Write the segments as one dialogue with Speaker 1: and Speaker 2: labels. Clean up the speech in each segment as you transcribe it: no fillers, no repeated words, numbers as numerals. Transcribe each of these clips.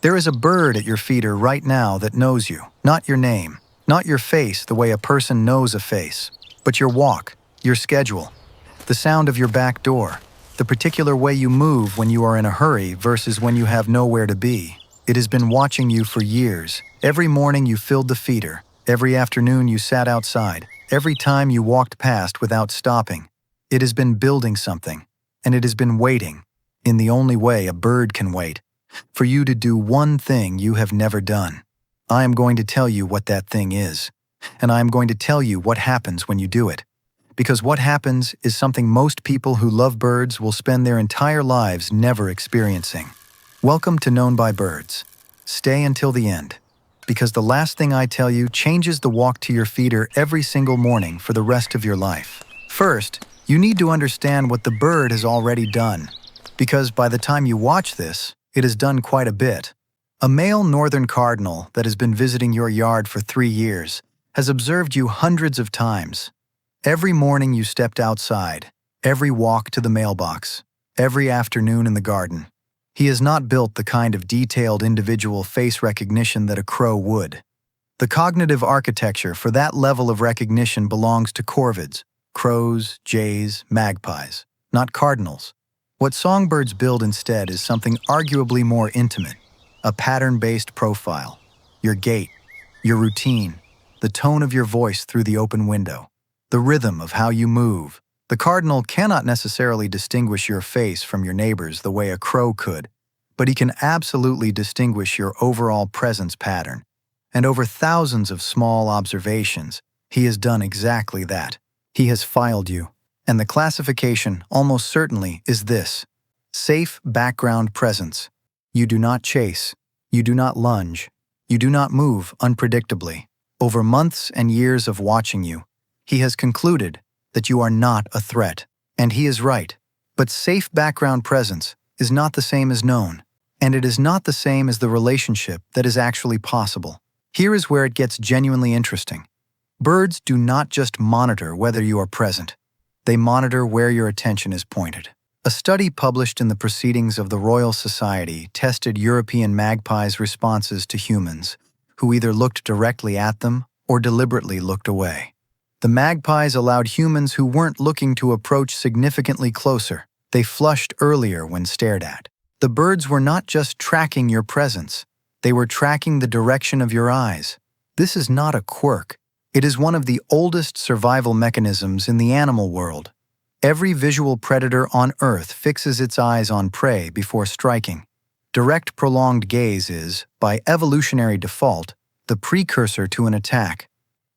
Speaker 1: There is a bird at your feeder right now that knows you, not your name, not your face the way a person knows a face, but your walk, your schedule, the sound of your back door, the particular way you move when you are in a hurry versus when you have nowhere to be. It has been watching you for years. Every morning you filled the feeder, every afternoon you sat outside, every time you walked past without stopping. It has been building something, and it has been waiting, in the only way a bird can wait, for you to do one thing you have never done. I am going to tell you what that thing is, and I am going to tell you what happens when you do it. Because what happens is something most people who love birds will spend their entire lives never experiencing. Welcome to Known by Birds. Stay until the end, because the last thing I tell you changes the walk to your feeder every single morning for the rest of your life. First, you need to understand what the bird has already done, because by the time you watch this, it has done quite a bit. A male northern cardinal that has been visiting your yard for 3 years has observed you hundreds of times. Every morning you stepped outside, every walk to the mailbox, every afternoon in the garden. He has not built the kind of detailed individual face recognition that a crow would. The cognitive architecture for that level of recognition belongs to corvids, crows, jays, magpies, not cardinals. What songbirds build instead is something arguably more intimate, a pattern-based profile, your gait, your routine, the tone of your voice through the open window, the rhythm of how you move. The cardinal cannot necessarily distinguish your face from your neighbor's the way a crow could, but he can absolutely distinguish your overall presence pattern. And over thousands of small observations, he has done exactly that. He has filed you. And the classification, almost certainly, is this: safe background presence. You do not chase. You do not lunge. You do not move unpredictably. Over months and years of watching you, he has concluded that you are not a threat. And he is right. But safe background presence is not the same as known. And it is not the same as the relationship that is actually possible. Here is where it gets genuinely interesting. Birds do not just monitor whether you are present. They monitor where your attention is pointed. A study published in the Proceedings of the Royal Society tested European magpies' responses to humans, who either looked directly at them or deliberately looked away. The magpies allowed humans who weren't looking to approach significantly closer. They flushed earlier when stared at. The birds were not just tracking your presence. They were tracking the direction of your eyes. This is not a quirk. It is one of the oldest survival mechanisms in the animal world. Every visual predator on Earth fixes its eyes on prey before striking. Direct prolonged gaze is, by evolutionary default, the precursor to an attack.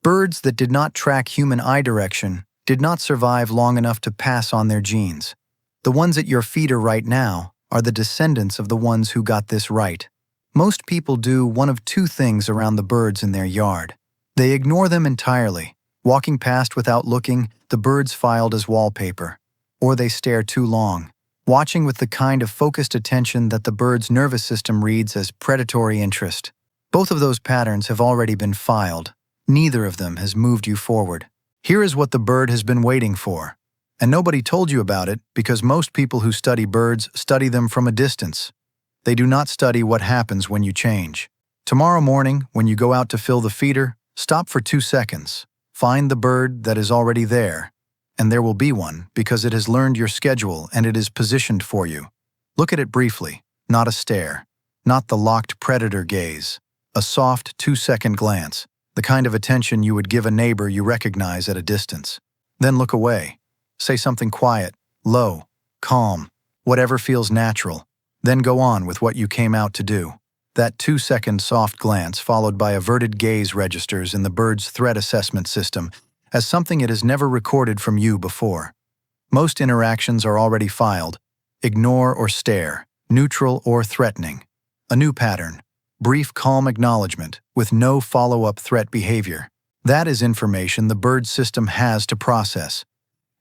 Speaker 1: Birds that did not track human eye direction did not survive long enough to pass on their genes. The ones at your feeder right now are the descendants of the ones who got this right. Most people do one of two things around the birds in their yard. They ignore them entirely, walking past without looking, the birds filed as wallpaper. Or they stare too long, watching with the kind of focused attention that the bird's nervous system reads as predatory interest. Both of those patterns have already been filed. Neither of them has moved you forward. Here is what the bird has been waiting for. And nobody told you about it because most people who study birds study them from a distance. They do not study what happens when you change. Tomorrow morning, when you go out to fill the feeder, stop for 2 seconds. Find the bird that is already there. And there will be one because it has learned your schedule and it is positioned for you. Look at it briefly, not a stare, not the locked predator gaze. A soft 2-second glance, the kind of attention you would give a neighbor you recognize at a distance. Then look away. Say something quiet, low, calm, whatever feels natural. Then go on with what you came out to do. That 2-second soft glance followed by averted gaze registers in the bird's threat assessment system as something it has never recorded from you before. Most interactions are already filed. Ignore or stare, neutral or threatening. A new pattern. Brief, calm acknowledgement with no follow-up threat behavior. That is information the bird system has to process.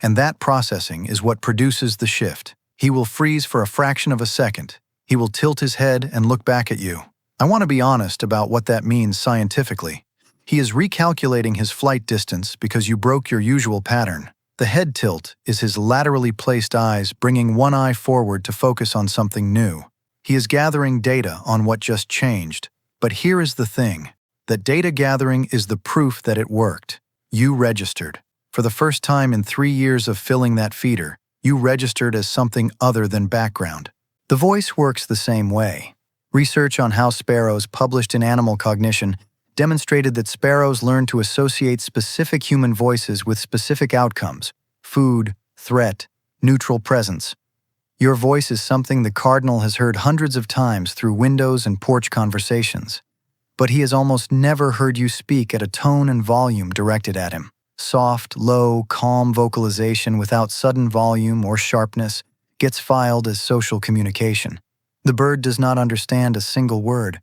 Speaker 1: And that processing is what produces the shift. He will freeze for a fraction of a second. He will tilt his head and look back at you. I want to be honest about what that means scientifically. He is recalculating his flight distance because you broke your usual pattern. The head tilt is his laterally placed eyes bringing one eye forward to focus on something new. He is gathering data on what just changed. But here is the thing. That data gathering is the proof that it worked. You registered. For the first time in 3 years of filling that feeder, you registered as something other than background. The voice works the same way. Research on house sparrows published in Animal Cognition demonstrated that sparrows learn to associate specific human voices with specific outcomes: food, threat, neutral presence. Your voice is something the cardinal has heard hundreds of times through windows and porch conversations. But he has almost never heard you speak at a tone and volume directed at him. Soft, low, calm vocalization without sudden volume or sharpness gets filed as social communication. The bird does not understand a single word.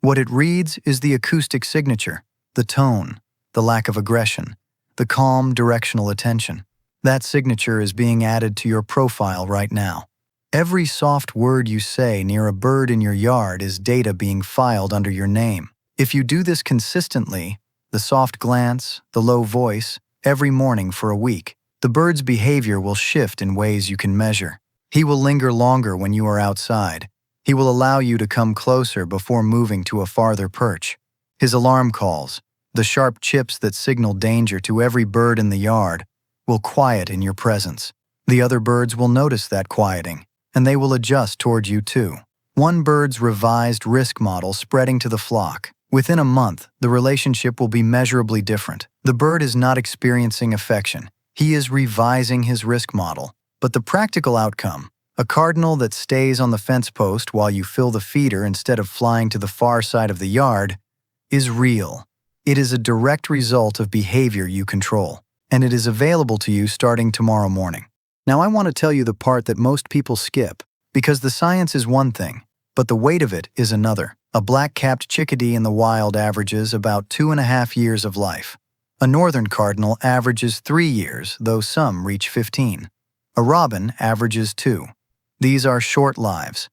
Speaker 1: What it reads is the acoustic signature, the tone, the lack of aggression, the calm, directional attention. That signature is being added to your profile right now. Every soft word you say near a bird in your yard is data being filed under your name. If you do this consistently, the soft glance, the low voice, every morning for a week, the bird's behavior will shift in ways you can measure. He will linger longer when you are outside. He will allow you to come closer before moving to a farther perch. His alarm calls, the sharp chips that signal danger to every bird in the yard, will quiet in your presence. The other birds will notice that quieting, and they will adjust toward you too. One bird's revised risk model spreading to the flock. Within a month, the relationship will be measurably different. The bird is not experiencing affection. He is revising his risk model. But the practical outcome, a cardinal that stays on the fence post while you fill the feeder instead of flying to the far side of the yard, is real. It is a direct result of behavior you control, and it is available to you starting tomorrow morning. Now I want to tell you the part that most people skip, because the science is one thing, but the weight of it is another. A black-capped chickadee in the wild averages about 2.5 years of life. A northern cardinal averages 3 years, though some reach 15. A robin averages 2. These are short lives,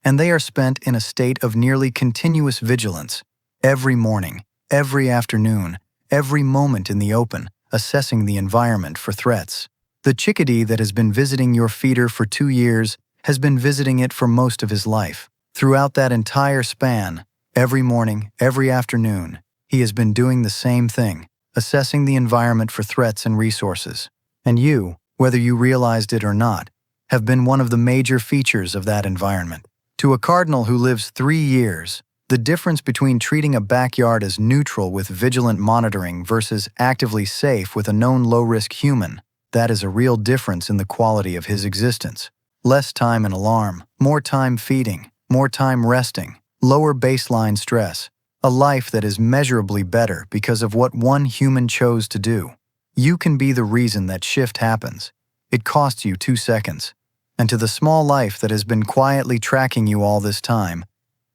Speaker 1: and they are spent in a state of nearly continuous vigilance, every morning, every afternoon, every moment in the open, assessing the environment for threats. The chickadee that has been visiting your feeder for 2 years has been visiting it for most of his life. Throughout that entire span, every morning, every afternoon, he has been doing the same thing, assessing the environment for threats and resources. And you, whether you realized it or not, have been one of the major features of that environment. To a cardinal who lives 3 years, the difference between treating a backyard as neutral with vigilant monitoring versus actively safe with a known low-risk human, that is a real difference in the quality of his existence. Less time in alarm, more time feeding, more time resting, lower baseline stress, a life that is measurably better because of what one human chose to do. You can be the reason that shift happens. It costs you 2 seconds. And to the small life that has been quietly tracking you all this time,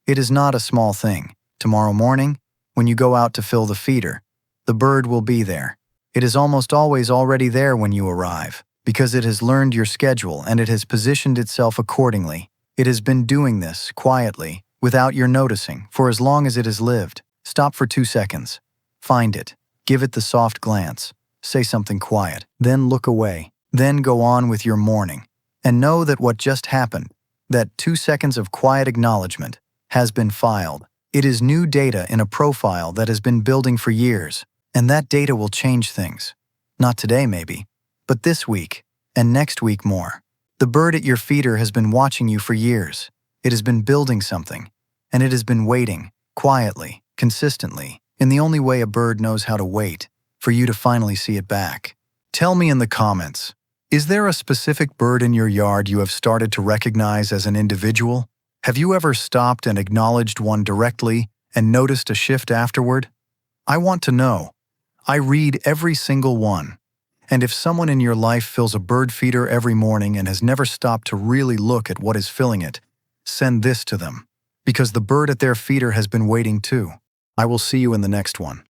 Speaker 1: it is not a small thing. Tomorrow morning, when you go out to fill the feeder, the bird will be there. It is almost always already there when you arrive, because it has learned your schedule and it has positioned itself accordingly. It has been doing this, quietly, without your noticing, for as long as it has lived. Stop for 2 seconds. Find it. Give it the soft glance. Say something quiet. Then look away. Then go on with your morning. And know that what just happened, that 2 seconds of quiet acknowledgement, has been filed. It is new data in a profile that has been building for years. And that data will change things. Not today, maybe, but this week, and next week more. The bird at your feeder has been watching you for years. It has been building something, and it has been waiting, quietly, consistently, in the only way a bird knows how to wait, for you to finally see it back. Tell me in the comments, is there a specific bird in your yard you have started to recognize as an individual? Have you ever stopped and acknowledged one directly and noticed a shift afterward? I want to know. I read every single one. And if someone in your life fills a bird feeder every morning and has never stopped to really look at what is filling it, send this to them. Because the bird at their feeder has been waiting too. I will see you in the next one.